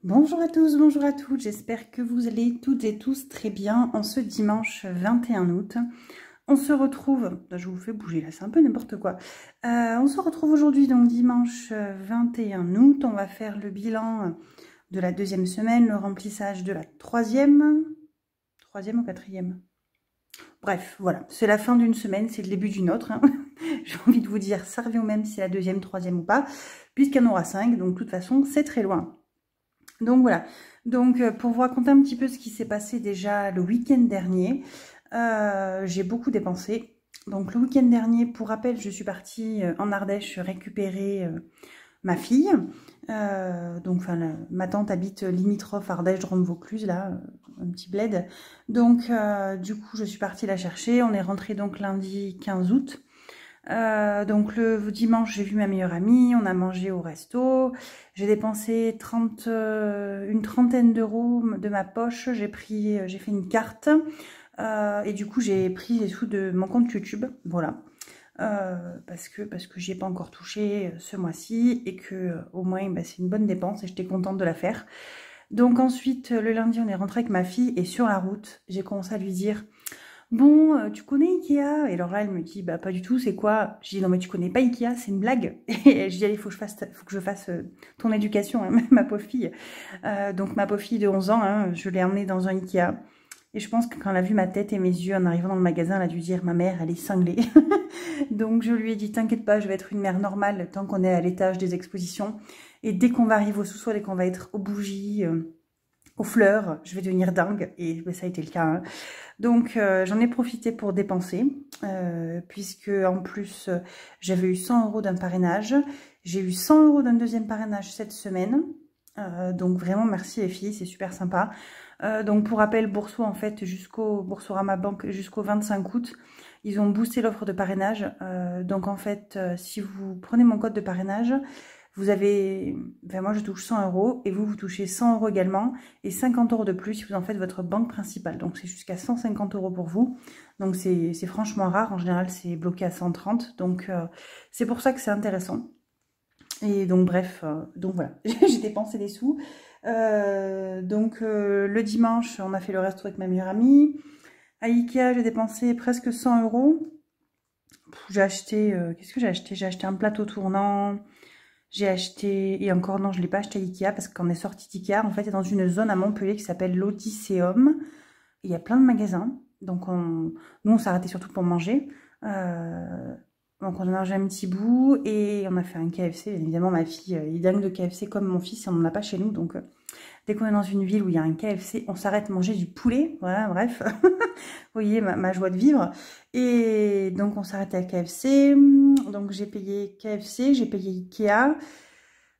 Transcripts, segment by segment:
Bonjour à tous, bonjour à toutes, j'espère que vous allez toutes et tous très bien en ce dimanche 21 août. On se retrouve, je vous fais bouger là, c'est un peu n'importe quoi. On se retrouve aujourd'hui donc dimanche 21 août, on va faire le bilan de la deuxième semaine, le remplissage de la troisième ou quatrième. Bref, voilà, c'est la fin d'une semaine, c'est le début d'une autre. Hein. J'ai envie de vous dire, ça revient au même si c'est la deuxième, troisième ou pas, puisqu'il y en aura 5, donc de toute façon c'est très loin. Donc voilà, donc pour vous raconter un petit peu ce qui s'est passé déjà le week-end dernier, j'ai beaucoup dépensé. Donc le week-end dernier, pour rappel, je suis partie en Ardèche récupérer ma fille. Donc ma tante habite limitrophe Ardèche-Drôme-Vaucluse, là, un petit bled. Donc du coup, je suis partie la chercher. On est rentré donc lundi 15 août. Donc le dimanche, j'ai vu ma meilleure amie, on a mangé au resto, j'ai dépensé une trentaine d'euros de ma poche, j'ai fait une carte et du coup j'ai pris les sous de mon compte YouTube, voilà, parce que j'y ai pas encore touché ce mois-ci et que au moins bah, c'est une bonne dépense et j'étais contente de la faire. Donc ensuite le lundi on est rentré avec ma fille et sur la route j'ai commencé à lui dire: bon, tu connais Ikea? Et alors là, elle me dit, bah pas du tout, c'est quoi? Je dis, non mais tu connais pas Ikea, c'est une blague. Et je dis, allez, faut que je fasse ton éducation, hein, ma pauvre fille. Donc ma pauvre fille de 11 ans, hein, je l'ai emmenée dans un Ikea. Et je pense que quand elle a vu ma tête et mes yeux en arrivant dans le magasin, elle a dû dire, ma mère, elle est cinglée. Donc je lui ai dit, t'inquiète pas, je vais être une mère normale tant qu'on est à l'étage des expositions. Et dès qu'on va arriver au sous-sol et qu'on va être aux bougies, aux fleurs, je vais devenir dingue. Et ben, ça a été le cas, hein. Donc j'en ai profité pour dépenser, puisque en plus j'avais eu 100 euros d'un parrainage. J'ai eu 100 euros d'un deuxième parrainage cette semaine. Donc vraiment merci les filles, c'est super sympa. Donc pour rappel, Boursorama en fait Boursorama Banque jusqu'au 25 août, ils ont boosté l'offre de parrainage. Donc en fait, si vous prenez mon code de parrainage, vous avez, enfin moi je touche 100 euros et vous touchez 100 euros également et 50 euros de plus si vous en faites votre banque principale. Donc c'est jusqu'à 150 euros pour vous. Donc c'est franchement rare. En général c'est bloqué à 130. Donc c'est pour ça que c'est intéressant. Et donc bref, donc voilà, j'ai dépensé des sous. Le dimanche on a fait le resto avec ma meilleure amie. À Ikea j'ai dépensé presque 100 euros. J'ai acheté, qu'est-ce que j'ai acheté? J'ai acheté un plateau tournant. J'ai acheté, et encore non, je ne l'ai pas acheté à Ikea parce qu'on est sorti d'Ikea. En fait, c'est dans une zone à Montpellier qui s'appelle l'Odysseum. Il y a plein de magasins. Donc, nous, on s'est arrêté surtout pour manger. Donc, on a mangé un petit bout et on a fait un KFC. Bien évidemment, ma fille est dingue de KFC comme mon fils et on n'en a pas chez nous. Donc, dès qu'on est dans une ville où il y a un KFC, on s'arrête manger du poulet. Voilà, bref. Vous voyez ma joie de vivre. Et donc, on s'arrête à KFC. Donc, j'ai payé KFC, j'ai payé Ikea,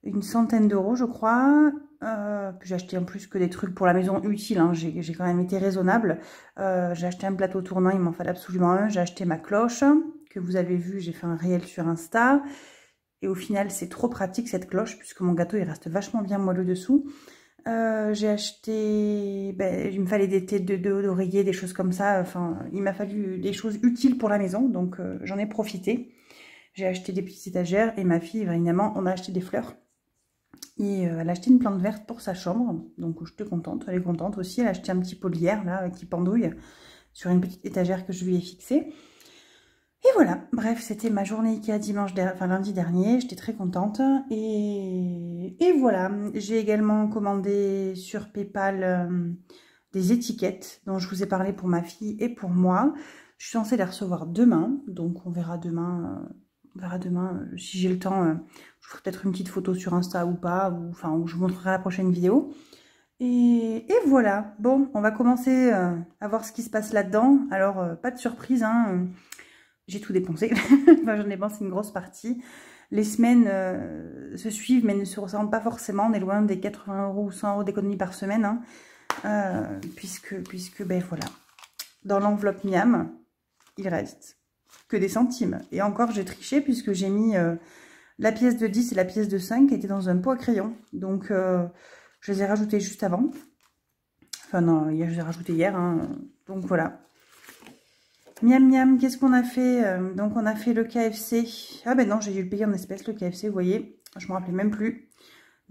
une centaine d'euros, je crois. Puis j'ai acheté en plus que des trucs pour la maison utiles. Hein. J'ai quand même été raisonnable. J'ai acheté un plateau tournant, il m'en fallait absolument un. J'ai acheté ma cloche, que vous avez vu, j'ai fait un réel sur Insta. Et au final, c'est trop pratique cette cloche, puisque mon gâteau, il reste vachement bien moelleux dessous. J'ai acheté, ben, il me fallait des têtes d'oreiller, des choses comme ça. Enfin, il m'a fallu des choses utiles pour la maison, donc j'en ai profité. J'ai acheté des petites étagères et ma fille, évidemment, on a acheté des fleurs. Et elle a acheté une plante verte pour sa chambre, donc j'étais contente, elle est contente aussi. Elle a acheté un petit pot de lierre là qui pendouille sur une petite étagère que je lui ai fixée. Et voilà, bref, c'était ma journée Ikea lundi dernier, j'étais très contente. Et voilà, j'ai également commandé sur PayPal des étiquettes dont je vous ai parlé pour ma fille et pour moi. Je suis censée les recevoir demain, donc on verra demain, si j'ai le temps. Je ferai peut-être une petite photo sur Insta ou pas, ou je vous montrerai la prochaine vidéo. Et voilà, bon, on va commencer à voir ce qui se passe là-dedans. Alors, pas de surprise, hein. J'ai tout dépensé. Enfin, j'en ai dépensé une grosse partie. Les semaines se suivent, mais ne se ressemblent pas forcément. On est loin des 80 euros ou 100 euros d'économie par semaine. Hein. Puisque, ben voilà. Dans l'enveloppe Miam, il reste que des centimes. Et encore, j'ai triché puisque j'ai mis la pièce de 10 et la pièce de 5 qui étaient dans un pot à crayon. Donc, je les ai rajoutées juste avant. Enfin, non, je les ai rajoutées hier. Hein. Donc, voilà. Miam miam, qu'est-ce qu'on a fait? Donc on a fait le KFC. Ah ben non, j'ai dû le payer en espèces le KFC, vous voyez. Je me rappelais même plus.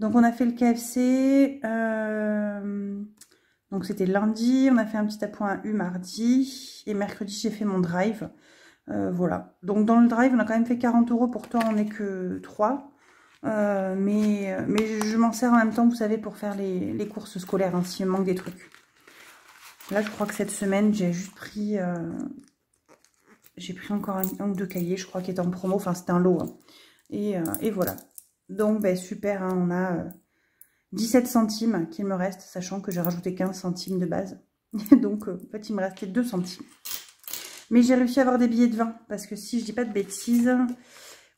Donc on a fait le KFC, donc c'était lundi, on a fait un petit appoint U mardi, et mercredi j'ai fait mon drive. Voilà, donc dans le drive on a quand même fait 40 €, pourtant on n'est que 3. Mais je m'en sers en même temps, vous savez, pour faire les courses scolaires, hein, s'il me manque des trucs. Là, je crois que cette semaine, j'ai juste pris... j'ai pris encore un ou deux cahiers, je crois, qui étaient en promo. Enfin, c'était un lot. Hein. Et voilà. Donc, ben, super, hein, on a 17 centimes qu'il me reste, sachant que j'ai rajouté 15 centimes de base. Donc, en fait, il me restait 2 centimes. Mais j'ai réussi à avoir des billets de 20, parce que si je dis pas de bêtises,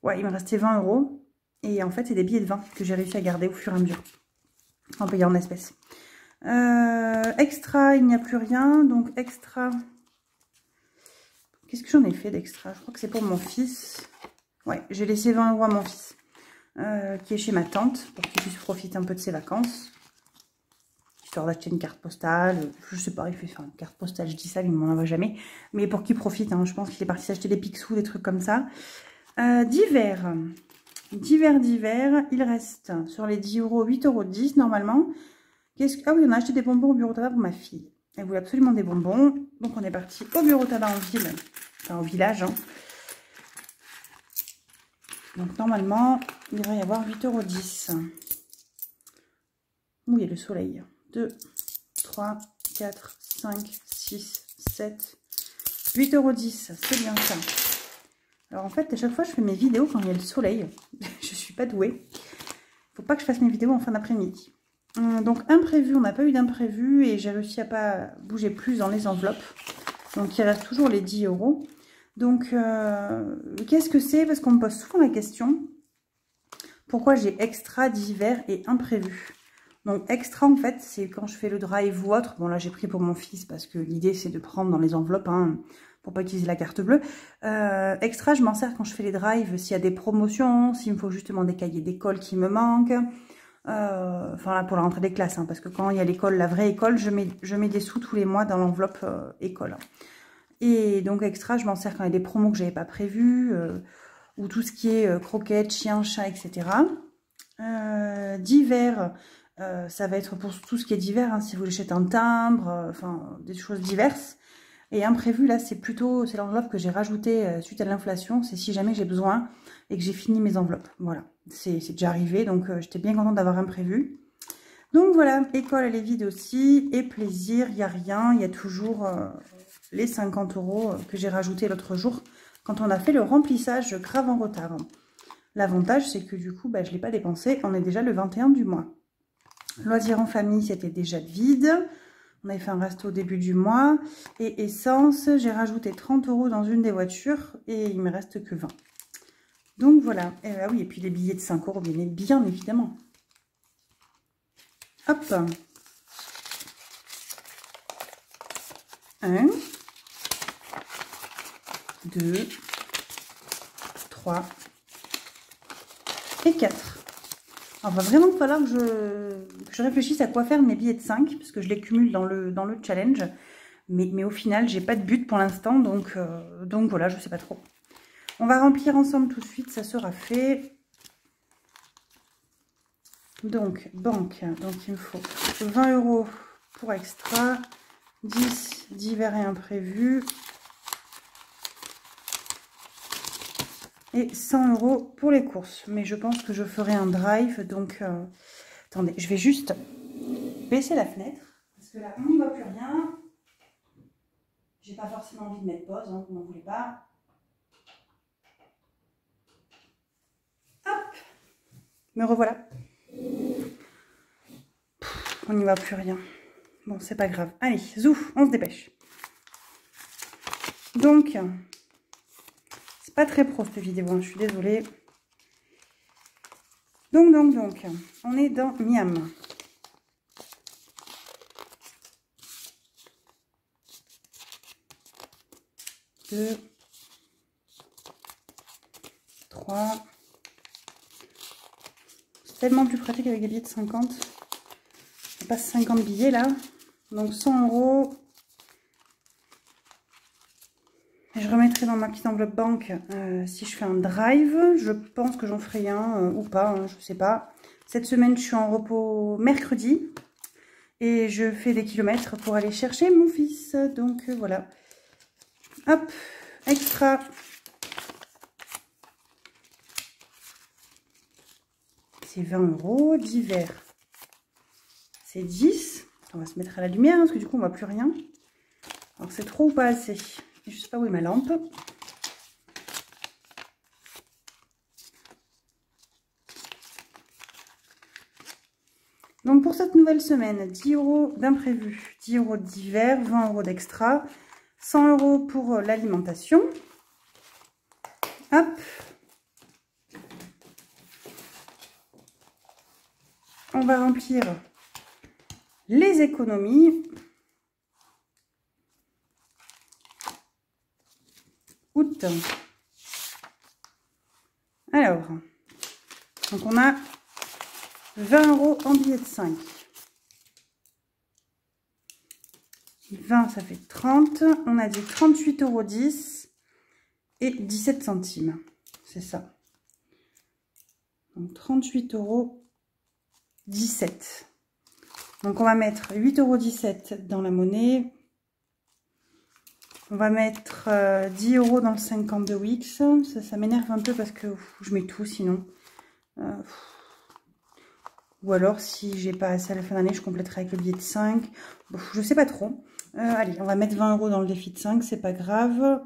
ouais, il me restait 20 €. Et en fait, c'est des billets de 20 que j'ai réussi à garder au fur et à mesure, en payant en espèces. Extra, il n'y a plus rien. Donc, extra... Qu'est-ce que j'en ai fait d'extra? Je crois que c'est pour mon fils. Ouais, j'ai laissé 20 € à mon fils, qui est chez ma tante, pour qu'il puisse profiter un peu de ses vacances. Histoire d'acheter une carte postale. Je sais pas, il fait faire une carte postale, je dis ça, il ne m'en envoie jamais. Mais pour qu'il profite, hein, je pense qu'il est parti s'acheter des Picsou, des trucs comme ça. Divers, il reste sur les 10 €, 8,10 € normalement. Ah oui, on a acheté des bonbons au bureau tabac pour ma fille. Elle voulait absolument des bonbons. Donc on est parti au bureau tabac en ville, enfin au village. Hein. Donc normalement, il devrait y avoir 8,10 €. Où il y a le soleil. 2, 3, 4, 5, 6, 7, 8,10 €. C'est bien ça. Alors en fait, à chaque fois, je fais mes vidéos quand il y a le soleil. Je suis pas douée. Faut pas que je fasse mes vidéos en fin d'après-midi. Donc imprévu, on n'a pas eu d'imprévu et j'ai réussi à pas bouger plus dans les enveloppes. Donc il reste toujours les 10 €. Donc qu'est-ce que c'est? Parce qu'on me pose souvent la question. Pourquoi j'ai extra, divers et imprévu? Donc extra en fait c'est quand je fais le drive ou autre. Bon là j'ai pris pour mon fils parce que l'idée c'est de prendre dans les enveloppes hein, pour pas utiliser la carte bleue. Extra je m'en sers quand je fais les drives, s'il y a des promotions, s'il me faut justement des cahiers d'école qui me manquent. Enfin là pour la rentrée des classes hein, parce que quand il y a l'école, la vraie école, je mets des sous tous les mois dans l'enveloppe école. Et donc extra je m'en sers quand il y a des promos que j'avais pas prévues ou tout ce qui est croquettes, chiens, chats, etc. Divers, ça va être pour tout ce qui est divers hein, si vous voulez acheter un timbre, enfin des choses diverses. Et imprévu là c'est l'enveloppe que j'ai rajoutée suite à l'inflation, c'est si jamais j'ai besoin et que j'ai fini mes enveloppes. Voilà, c'est déjà arrivé, donc j'étais bien contente d'avoir imprévu. Donc voilà, école elle est vide aussi, et plaisir, il n'y a rien, il y a toujours les 50 € que j'ai rajouté l'autre jour, quand on a fait le remplissage grave en retard. L'avantage c'est que du coup, bah, je ne l'ai pas dépensé, on est déjà le 21 du mois. Loisirs en famille, c'était déjà vide. On avait fait un resto au début du mois. Et essence, j'ai rajouté 30 € dans une des voitures et il ne me reste que 20. Donc voilà. Et bah oui, et puis les billets de 5 € bien évidemment. Hop. 1, 2, 3 et 4. Alors, il va vraiment falloir que je réfléchisse à quoi faire de mes billets de 5, parce que je les cumule dans le challenge. Mais au final, j'ai pas de but pour l'instant, donc voilà, je sais pas trop. On va remplir ensemble tout de suite, ça sera fait. Donc, banque, donc il me faut 20 € pour extra, 10 divers et imprévus, et 100 € pour les courses. Mais je pense que je ferai un drive, donc attendez, je vais juste baisser la fenêtre, parce que là, on n'y voit plus rien. J'ai pas forcément envie de mettre pause, hein, vous n'en voulez pas. Hop, me revoilà. On n'y voit plus rien. Bon, c'est pas grave. Allez, zouf, on se dépêche. Donc, c'est pas très pro cette vidéo, hein, je suis désolée. Donc, on est dans Miam. Deux, 3. C'est tellement plus pratique avec des billets de 50. On passe 50 billets là. Donc 100 €. Je remettrai dans ma petite enveloppe banque si je fais un drive. Je pense que j'en ferai un ou pas, hein, je sais pas. Cette semaine, je suis en repos mercredi. Et je fais des kilomètres pour aller chercher mon fils. Donc voilà. Hop, extra. C'est 20 €. D'hiver, c'est 10. On va se mettre à la lumière parce que du coup, on ne voit plus rien. Alors, c'est trop ou pas assez? Je ne sais pas où est ma lampe. Donc, pour cette nouvelle semaine, 10 € d'imprévu, 10 € d'hiver, 20 € d'extra, 100 € pour l'alimentation. Hop. On va remplir les économies. Août. Alors, donc on a 20 € en billets de 5. 20, ça fait 30. On a dit 38,10 € et 17 centimes. C'est ça. Donc 38,17 €. Donc on va mettre 8,17 € dans la monnaie. On va mettre 10 € dans le 50 de Wix. Ça m'énerve un peu parce que je mets tout sinon. Ou alors si j'ai pas assez à la fin d'année, je compléterai avec le billet de 5. Bon, je sais pas trop. Allez, on va mettre 20 € dans le défi de 5, c'est pas grave.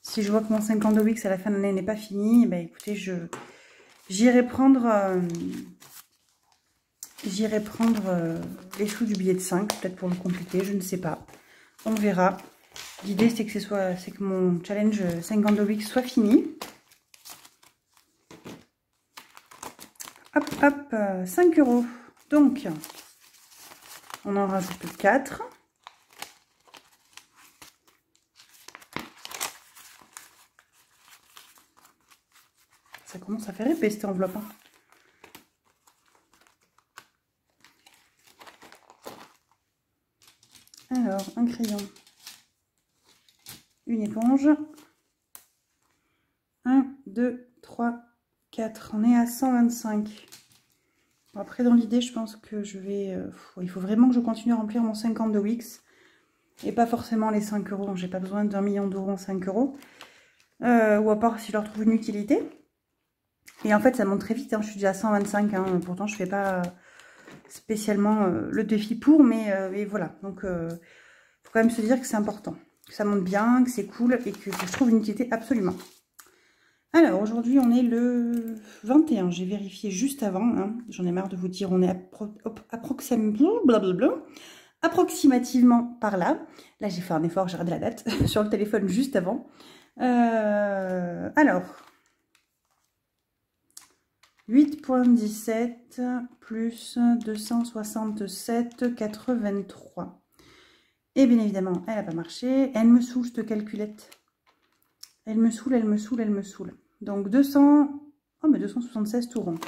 Si je vois que mon 50 de Wix à la fin de l'année n'est pas fini, ben écoutez, j'irai prendre les sous du billet de 5, peut-être pour le compléter, je ne sais pas. On verra. L'idée c'est que mon challenge 50 de Wix soit fini. Hop, hop, 5 €. Donc, on en rajoute 4. Ça commence à faire épais cette enveloppe. Alors, un crayon, une éponge. 1, 2, 3, 4. On est à 125. Après, dans l'idée, je pense que je vais... il faut vraiment que je continue à remplir mon 50 de Wix. Et pas forcément les 5 €. J'ai pas besoin d'1 million d'euros en 5 €. Ou à part si je leur trouve une utilité. Et en fait, ça monte très vite. Hein. Je suis déjà à 125. Hein. Pourtant, je fais pas spécialement le défi pour. Mais et voilà. Donc, faut quand même se dire que c'est important. Que ça monte bien, que c'est cool. Et que je trouve une utilité absolument. Alors, aujourd'hui, on est le 21. J'ai vérifié juste avant. Hein. J'en ai marre de vous dire, on est approximativement par là. Là, j'ai fait un effort, j'ai regardé la date sur le téléphone juste avant. Alors, 8,17 plus 267,83. Et bien évidemment, elle n'a pas marché. Elle me saoule, cette calculette. Elle me saoule, elle me saoule, elle me saoule. Donc 200... Oh, mais 276 tout rond.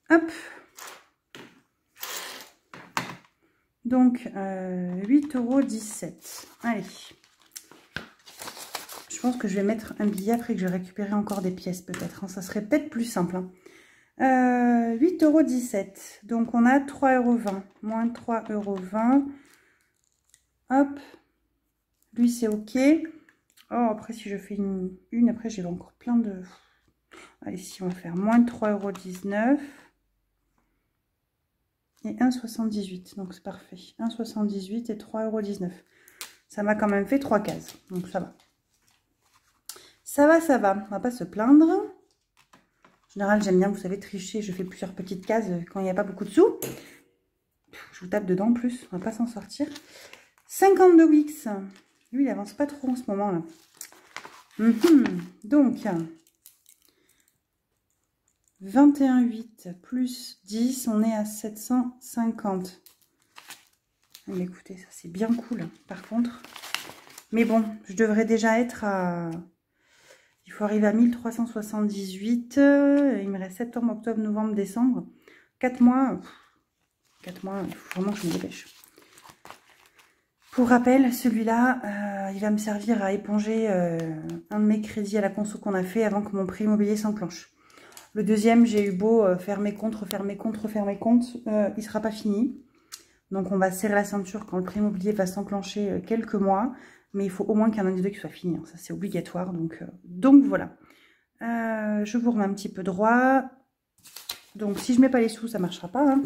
Hop. Donc 8,17 €. Allez. Je pense que je vais mettre un billet après que je récupérerai encore des pièces peut-être. Hein. Ça serait peut-être plus simple. Hein. 8,17 €. Donc on a 3,20 €. Moins 3,20 €. Hop. Lui c'est ok. Oh, après si je fais une après j'ai encore plein de... Allez, si on va faire moins 3,19 € et 1,78 €. Donc c'est parfait. 1,78 € et 3,19 €. Ça m'a quand même fait 3 cases. Donc ça va. Ça va, ça va. On va pas se plaindre. En général, j'aime bien, vous savez, tricher. Je fais plusieurs petites cases quand il n'y a pas beaucoup de sous. Je vous tape dedans en plus. On va pas s'en sortir. 50 de Wix. Lui, il avance pas trop en ce moment-là. Donc, 21,8 plus 10, on est à 750. Mais écoutez, ça c'est bien cool, par contre. Mais bon, je devrais déjà être à... Il faut arriver à 1378. Il me reste septembre, octobre, novembre, décembre. 4 mois. 4 mois, il faut vraiment que je me dépêche. Pour rappel, celui-là, il va me servir à éponger un de mes crédits à la conso qu'on a fait avant que mon prêt immobilier s'enclenche. Le deuxième, j'ai eu beau faire mes comptes, refaire mes comptes, refaire mes comptes, il ne sera pas fini. Donc on va serrer la ceinture quand le prêt immobilier va s'enclencher quelques mois. Mais il faut au moins qu'il y en ait un des deux qui soit fini, hein. Ça c'est obligatoire. Donc voilà. Je vous remets un petit peu droit. Donc si je mets pas les sous, ça marchera pas, hein.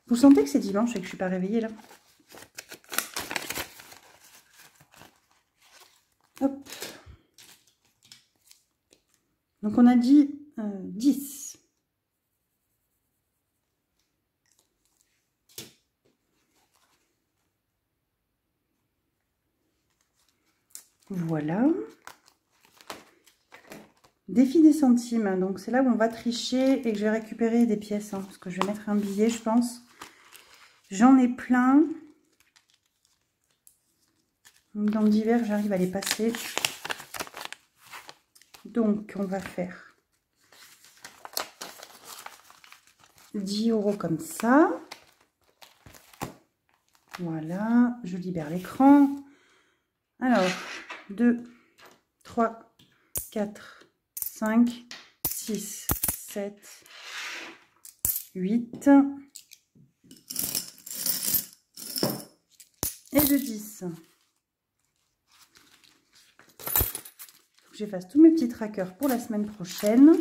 Vous sentez que c'est dimanche et que je suis pas réveillée là? Hop. Donc on a dit 10. Voilà. Défi des centimes. Donc c'est là où on va tricher et que je vais récupérer des pièces, hein, parce que je vais mettre un billet, je pense. J'en ai plein. Dans le divers, j'arrive à les passer. Donc, on va faire 10 € comme ça. Voilà, je libère l'écran. Alors, 2, 3, 4, 5, 6, 7, 8 et de 10. J'efface tous mes petits trackers pour la semaine prochaine.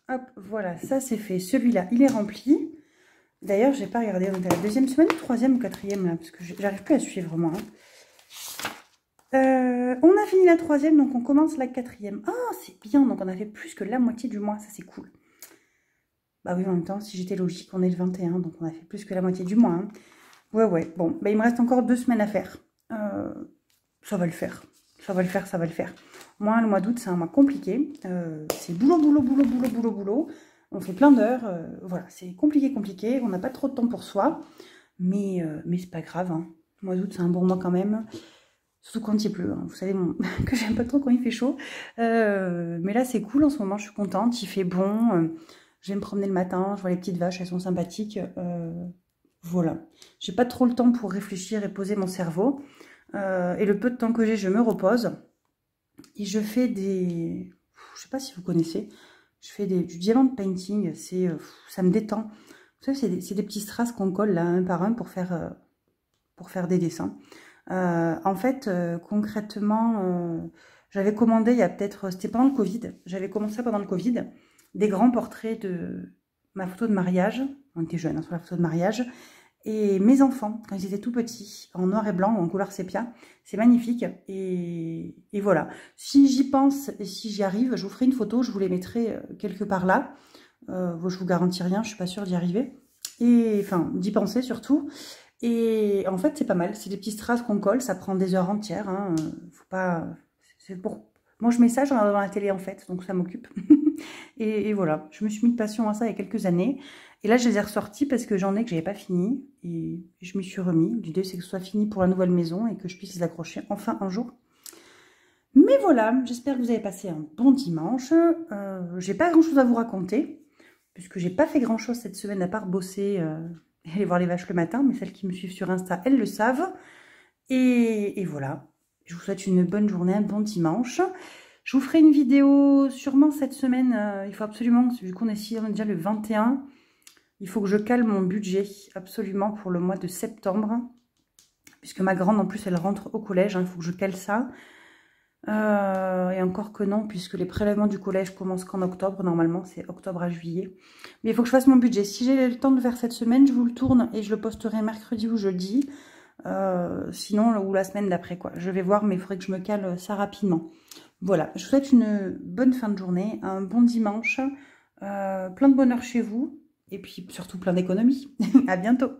Hop, voilà, ça c'est fait. Celui-là, il est rempli. D'ailleurs, j'ai pas regardé, on est à la deuxième semaine, troisième ou quatrième, là, parce que j'arrive plus à suivre, moi. On a fini la troisième, donc on commence la quatrième. Ah, c'est bien, donc on a fait plus que la moitié du mois, ça c'est cool. Bah oui, en même temps, si j'étais logique, on est le 21, donc on a fait plus que la moitié du mois, hein. Ouais, bon, bah, il me reste encore 2 semaines à faire. Ça va le faire, ça va le faire, ça va le faire. Moi, le mois d'août, c'est un mois compliqué. C'est boulot, boulot, boulot, boulot, boulot, boulot. On fait plein d'heures. Voilà, c'est compliqué. On n'a pas trop de temps pour soi. Mais c'est pas grave, hein. Le mois d'août, c'est un bon mois quand même. Surtout quand il pleut, hein. Vous savez que j'aime pas trop quand il fait chaud. Mais là, c'est cool en ce moment, je suis contente. Il fait bon. Je vais me promener le matin. Je vois les petites vaches, elles sont sympathiques. Voilà. J'ai pas trop le temps pour réfléchir et poser mon cerveau. Et le peu de temps que j'ai, je me repose. Et je fais des... Je sais pas si vous connaissez. Je fais du diamant painting. Ça me détend. Vous savez, c'est des petits strass qu'on colle là, un par un pour faire des dessins. En fait, concrètement, j'avais commandé il y a peut-être... C'était pendant le Covid. J'avais commencé pendant le Covid. Des grands portraits de ma photo de mariage. On était jeunes, hein, sur la photo de mariage. Et mes enfants, quand ils étaient tout petits, en noir et blanc ou en couleur sépia, c'est magnifique. Et voilà. Si j'y pense et si j'y arrive, je vous ferai une photo, je vous les mettrai quelque part là. Je vous garantis rien, je suis pas sûre d'y arriver. Et enfin, d'y penser surtout. Et en fait, c'est pas mal. C'est des petits strass qu'on colle, ça prend des heures entières, hein. Faut pas... C'est pour... Moi, je mets ça, j'en ai dans la télé en fait, donc ça m'occupe. et voilà, je me suis mis de passion à ça il y a quelques années. Et là, je les ai ressortis parce que j'en ai que j'avais pas fini. Et je m'y suis remis. L'idée, c'est que ce soit fini pour la nouvelle maison et que je puisse les accrocher enfin un jour. Mais voilà, j'espère que vous avez passé un bon dimanche. J'ai pas grand-chose à vous raconter, puisque j'ai pas fait grand-chose cette semaine à part bosser et aller voir les vaches le matin. Mais celles qui me suivent sur Insta, elles le savent. Et voilà, je vous souhaite une bonne journée, un bon dimanche. Je vous ferai une vidéo sûrement cette semaine. Il faut absolument, vu qu'on est ici, on est déjà le 21... Il faut que je cale mon budget absolument pour le mois de septembre. Puisque ma grande, en plus, elle rentre au collège. Hein, il faut que je cale ça. Et encore que non, puisque les prélèvements du collège commencent qu'en octobre. Normalement, c'est octobre à juillet. Mais il faut que je fasse mon budget. Si j'ai le temps de le faire cette semaine, je vous le tourne et je le posterai mercredi ou jeudi. Sinon, ou la semaine d'après, quoi. Je vais voir, mais il faudrait que je me cale ça rapidement. Voilà, je vous souhaite une bonne fin de journée, un bon dimanche. Plein de bonheur chez vous. Et puis surtout plein d'économies. À bientôt.